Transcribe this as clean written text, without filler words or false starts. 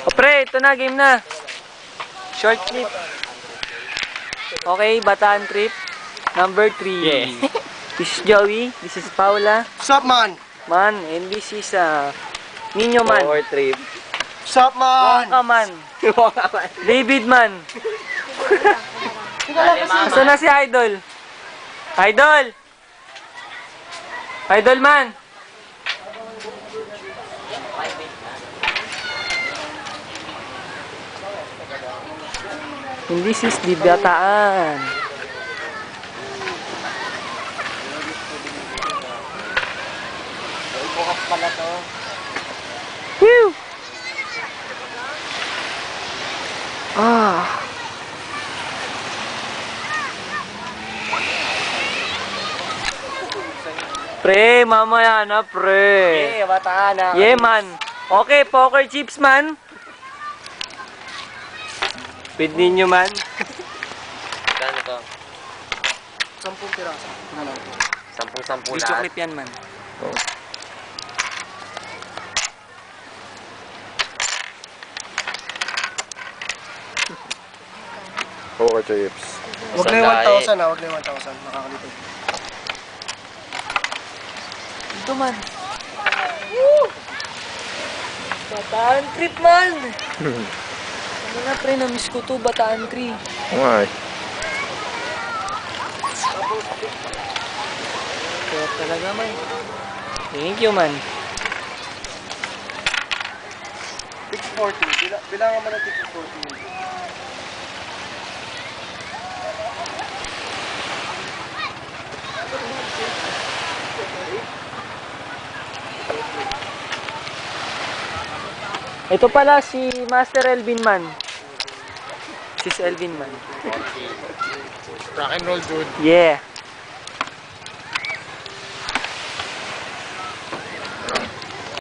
O pre, ito na, game na. Short trip. Okay, Bataan trip. Number 3. Yeah. This is Joey. This is Paula. What's up, man? Man, and this is Nino man. Power trip. What's up, man? Waka man. David man. Asa na si Idol? Idol! Idol man! And this is the Bataan. Bukas pala to. Whew! Ah. Pre, mamaya na, pre. Bataan na. Yeah, man. Okay, poker chips, man. With ninyo, man. Gano to? 10 piraso. 10-10 Video lahat. clip yan, man. Poker chips. Huwag na yung 1,000 Huwag na yung 1,000. Nakakalito. Ito, man. Woo! Bataan trip, man. Ano na, pre, na-miss ko to, Bataan trip. Why? Kaya talaga, man. Thank you, man. 640. Bilangan mo ng 640. Ito pala si Master Elvin man. Sis Elvin man. Rock and roll, dude. Yeah.